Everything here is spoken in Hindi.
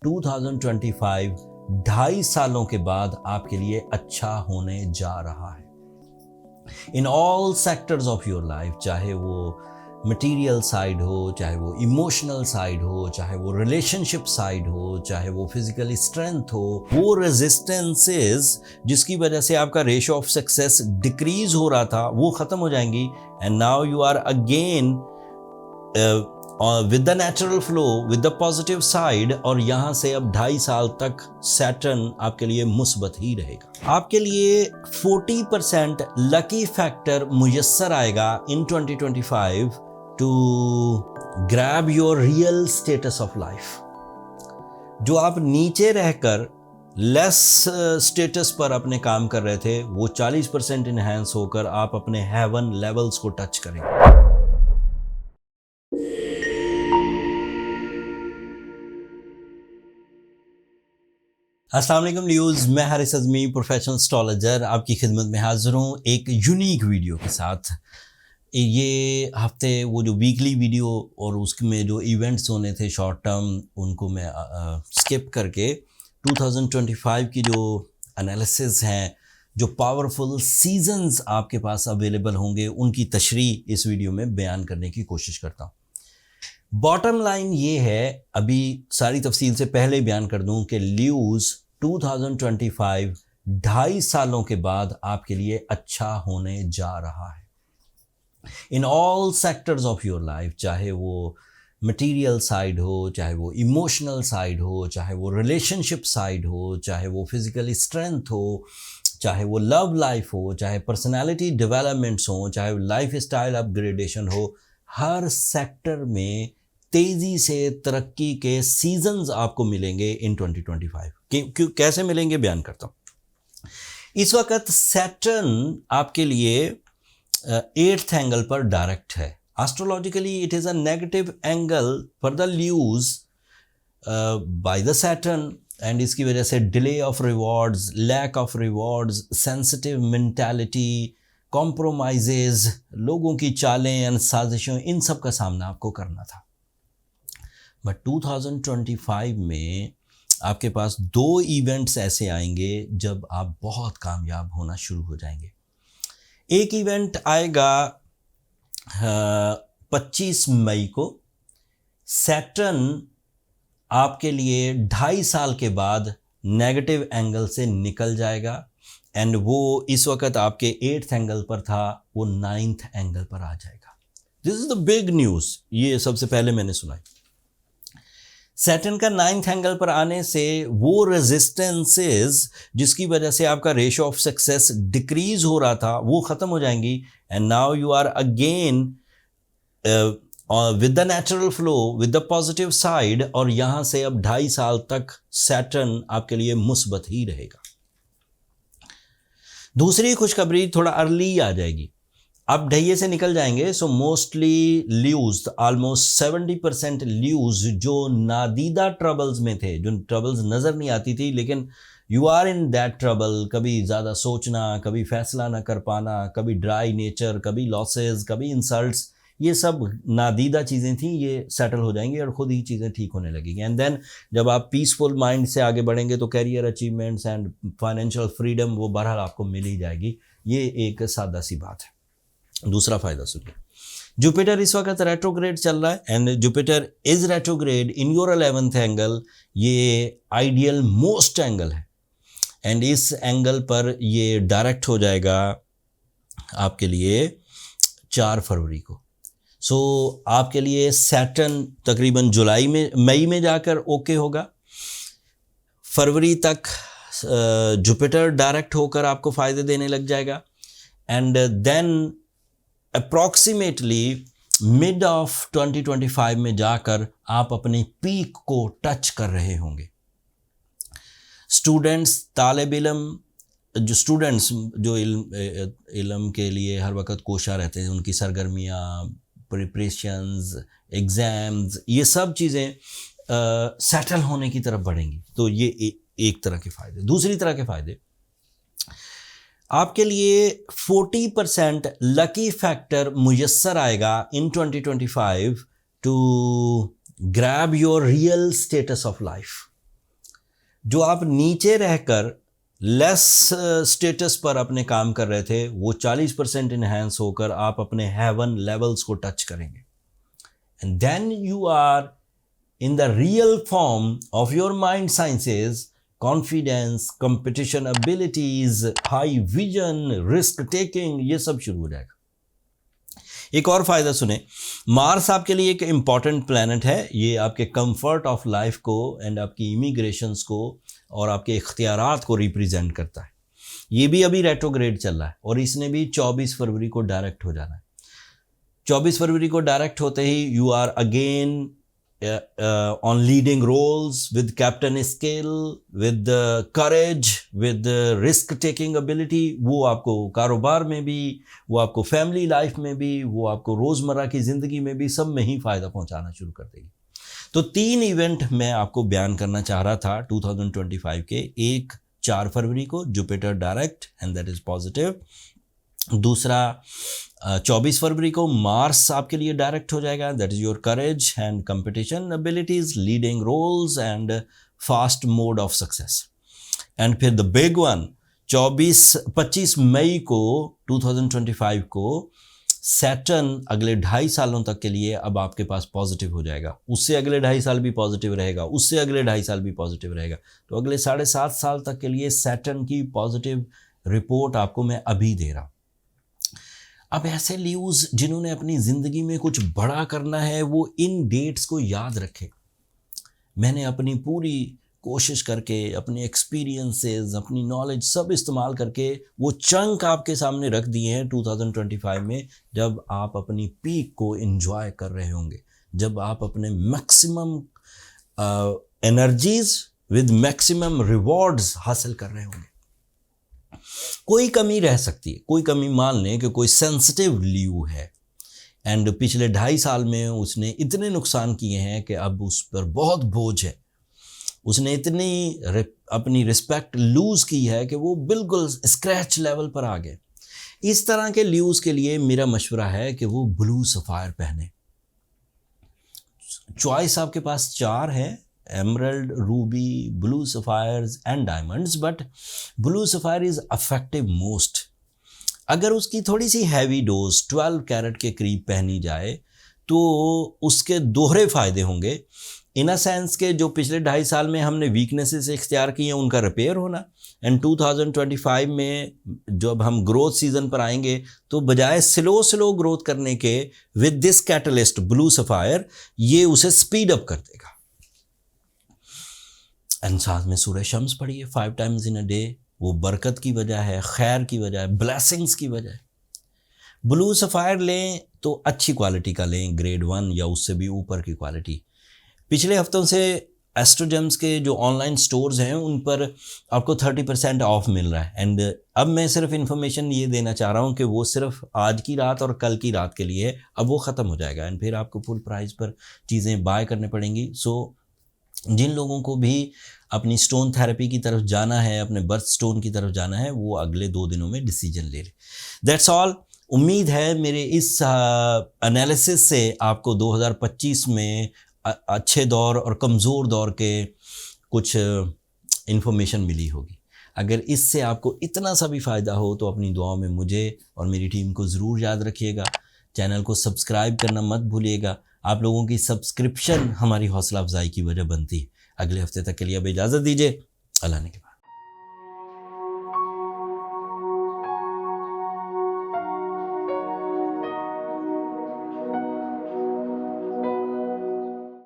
2025 2.5 सालों के बाद आपके लिए अच्छा होने जा रहा है in all sectors of your life, चाहे वो मटेरियल साइड हो, चाहे वो इमोशनल साइड हो, चाहे वो रिलेशनशिप साइड हो, चाहे वो फिजिकल स्ट्रेंथ हो। वो रेजिस्टेंसेस जिसकी वजह से आपका रेशियो ऑफ सक्सेस डिक्रीज हो रहा था वो खत्म हो जाएंगी and now you are again with the natural flow, with the positive side. और यहाँ से अब 2.5 साल तक सैटर्न आपके लिए मुस्बत ही रहेगा। आपके लिए 40% लकी फैक्टर मुयस्सर आएगा in 2025 to grab your real status of life. जो आप नीचे रहकर लेस स्टेटस पर अपने काम कर रहे थे वो 40% इनहेंस होकर आप अपने हेवन लेवल्स को टच करेंगे। अस्सलाम वालेकुम न्यूज़, मैं हारिस अज़मी प्रोफेशनल एस्ट्रोलॉजर आपकी खिदमत में हाज़िर हूँ एक यूनिक वीडियो के साथ। ये हफ्ते वो जो वीकली वीडियो और उसमें जो इवेंट्स होने थे शॉर्ट टर्म उनको मैं स्किप करके 2025 की जो एनालिसिस हैं, जो पावरफुल सीजन्स आपके पास अवेलेबल होंगे उनकी तशरीह इस वीडियो में बयान करने की कोशिश करता हूँ। बॉटम लाइन ये है, अभी सारी तफसील से पहले बयान कर दूं कि ल्यूज़ 2025 2.5 सालों के बाद आपके लिए अच्छा होने जा रहा है in all sectors of your life, चाहे वो मटेरियल साइड हो, चाहे वो इमोशनल साइड हो, चाहे वो रिलेशनशिप साइड हो, चाहे वो फिजिकल स्ट्रेंथ हो, चाहे वो लव लाइफ हो, चाहे पर्सनालिटी डेवलपमेंट्स हो, चाहे लाइफ स्टाइल अपग्रेडेशन हो। हर सेक्टर में तेज़ी से तरक्की के सीजन्स आपको मिलेंगे इन 2025। क्यों कैसे मिलेंगे बयान करता हूँ। इस वक्त सैटर्न आपके लिए 8th एंगल पर डायरेक्ट है। Astrologically it is a negative angle for the lose by the Saturn and इसकी वजह से delay of rewards, lack of rewards, sensitive mentality, compromises, लोगों की चालें एंड साजिशों, इन सब का सामना आपको करना था। बट 2025 में आपके पास 2 इवेंट्स ऐसे आएंगे जब आप बहुत कामयाब होना शुरू हो जाएंगे। एक इवेंट आएगा 25 मई को। सैटर्न आपके लिए 2.5 साल के बाद नेगेटिव एंगल से निकल जाएगा एंड वो इस वक्त आपके 8th एंगल पर था, वो 9th एंगल पर आ जाएगा। This is the big news, ये सबसे पहले मैंने सुनाई। सैटर्न का 9th एंगल पर आने से वो रेजिस्टेंसेस जिसकी वजह से आपका रेशियो ऑफ सक्सेस डिक्रीज हो रहा था वो खत्म हो जाएंगी and now you are again with the natural flow, with the positive side. और यहाँ से अब 2.5 साल तक सैटर्न आपके लिए मुस्बत ही रहेगा। दूसरी खुशखबरी थोड़ा अर्ली आ जाएगी, अब ढैये से निकल जाएंगे। सो मोस्टली ल्यूज़, ऑलमोस्ट 70% ल्यूज़ जो नादीदा ट्रबल्स में थे, जो ट्रबल्स नज़र नहीं आती थी लेकिन you are in that trouble, कभी ज़्यादा सोचना, कभी फैसला ना कर पाना, कभी ड्राई नेचर, कभी लॉसेस, कभी इंसल्ट्स, ये सब नादीदा चीज़ें थी, ये सेटल हो जाएंगी और ख़ुद ही चीज़ें ठीक होने लगेंगी। एंड देन जब आप पीसफुल माइंड से आगे बढ़ेंगे तो career achievements and financial freedom वो बहरहाल आपको मिल ही जाएगी। ये एक सादा सी बात है। दूसरा फ़ायदा सुनिए, जुपिटर इस वक्त रेट्रोग्रेड चल रहा है and Jupiter is retrograde in your 11th angle. ये आइडियल मोस्ट एंगल है एंड इस एंगल पर ये डायरेक्ट हो जाएगा आपके लिए 4 फरवरी को। सो आपके लिए सैटर्न तकरीबन मई में जाकर ओके होगा। फरवरी तक जुपिटर डायरेक्ट होकर आपको फ़ायदे देने लग जाएगा and then approximately mid of 2025 में जाकर आप अपने पीक को टच कर रहे होंगे। स्टूडेंट्स, तालिब इल्म, जो स्टूडेंट्स जो इल्म के लिए हर वक्त कोशा रहते हैं, उनकी सरगर्मियाँ, प्रिपरेशंस, एग्ज़ाम्स, ये सब चीज़ें सेटल होने की तरफ बढ़ेंगी। तो ये एक तरह के फ़ायदे। दूसरी तरह के फ़ायदे, आपके लिए 40% लकी फैक्टर मुयस्सर आएगा in 2025 to grab your real status of life. जो आप नीचे रहकर लेस स्टेटस पर अपने काम कर रहे थे, वो 40% इन्हेंस होकर आप अपने हेवन लेवल्स को टच करेंगे। And then you are in the real form of your mind sciences, confidence, competition abilities, high vision, risk taking, ये सब शुरू हो जाएगा। एक और फायदा सुने, मार्स आपके लिए एक इंपॉर्टेंट प्लैनेट है। ये आपके कंफर्ट ऑफ लाइफ को एंड आपकी इमिग्रेशंस को और आपके इख्तियारात को रिप्रेजेंट करता है। ये भी अभी रेट्रोग्रेड चल रहा है और इसने भी 24 फरवरी को डायरेक्ट हो जाना है। 24 फरवरी को डायरेक्ट होते ही you are again on leading roles with captain skill, with courage, with risk taking ability। वो आपको कारोबार में भी, वो आपको फैमिली लाइफ में भी, वो आपको रोज़मर्रा की ज़िंदगी में भी, सब में ही फ़ायदा पहुंचाना शुरू कर देगी। तो 3 इवेंट मैं आपको बयान करना चाह रहा था 2025 के। एक 4 फरवरी को Jupiter direct and that is positive. दूसरा 24 फरवरी को मार्स आपके लिए डायरेक्ट हो जाएगा, that is your courage and competition abilities, leading roles and fast mode of success. And फिर द बिग वन 25 मई को 2025 को सैटर्न अगले 2.5 सालों तक के लिए अब आपके पास पॉजिटिव हो जाएगा। उससे अगले 2.5 साल भी पॉजिटिव रहेगा, उससे अगले 2.5 साल भी पॉजिटिव रहेगा। तो अगले 7.5 साल तक के लिए सैटर्न की पॉजिटिव रिपोर्ट आपको मैं अभी दे रहा हूँ। अब ऐसे ल्यूज जिन्होंने अपनी ज़िंदगी में कुछ बड़ा करना है, वो इन डेट्स को याद रखें। मैंने अपनी पूरी कोशिश करके, अपने एक्सपीरियंसेस, अपनी नॉलेज सब इस्तेमाल करके वो चंक आपके सामने रख दिए हैं 2025 में, जब आप अपनी पीक को एंजॉय कर रहे होंगे, जब आप अपने maximum energies with maximum rewards हासिल कर रहे होंगे। कोई कमी रह सकती है, कोई कमी मान लें कि कोई सेंसिटिव ल्यू है एंड पिछले 2.5 साल में उसने इतने नुकसान किए हैं कि अब उस पर बहुत बोझ है। उसने इतनी अपनी रिस्पेक्ट लूज़ की है कि वो बिल्कुल स्क्रैच लेवल पर आ गए। इस तरह के ल्यूज़ के लिए मेरा मशवरा है कि वो ब्लू सफ़ायर पहने। चॉइस आपके पास 4 है, emerald, ruby, blue sapphires and diamonds, but blue sapphire is affective most. अगर उसकी थोड़ी सी हैवी डोज 12 कैरेट के करीब पहनी जाए तो उसके दोहरे फ़ायदे होंगे। इन अ सेंस के जो पिछले 2.5 साल में हमने वीकनेसेस इख्तियार की हैं उनका रिपेयर होना, एंड 2025 में जब हम ग्रोथ सीजन पर आएंगे तो बजाय स्लो ग्रोथ करने के with this catalyst blue sapphire, ये उसे स्पीड अप कर देगा। एंड साथ में सूरह शम्स पढ़िए 5 टाइम्स इन अ डे। वो बरकत की वजह है, खैर की वजह है, ब्लेसिंग्स की वजह है। ब्लू सफ़ायर लें तो अच्छी क्वालिटी का लें, ग्रेड 1 या उससे भी ऊपर की क्वालिटी। पिछले हफ्तों से एस्ट्रोजेम्स के जो ऑनलाइन स्टोर्स हैं उन पर आपको 30% ऑफ मिल रहा है। एंड अब मैं सिर्फ इन्फॉर्मेशन ये देना चाह रहा हूँ कि वो सिर्फ आज की रात और कल की रात के लिए है, अब वो ख़त्म हो जाएगा एंड फिर आपको फुल प्राइस पर चीज़ें बाय करने पड़ेंगी। सो जिन लोगों को भी अपनी स्टोन थेरेपी की तरफ जाना है, अपने बर्थ स्टोन की तरफ जाना है, वो अगले 2 दिनों में डिसीजन ले ले। That's all. उम्मीद है मेरे इस एनालिसिस से आपको 2025 में अच्छे दौर और कमज़ोर दौर के कुछ इन्फॉर्मेशन मिली होगी। अगर इससे आपको इतना सा भी फ़ायदा हो तो अपनी दुआओं में मुझे और मेरी टीम को ज़रूर याद रखिएगा। चैनल को सब्सक्राइब करना मत भूलिएगा। आप लोगों की सब्सक्रिप्शन हमारी हौसला अफजाई की वजह बनती है। अगले हफ्ते तक के लिए अब इजाज़त दीजिए। अल्लाह ने के बाद।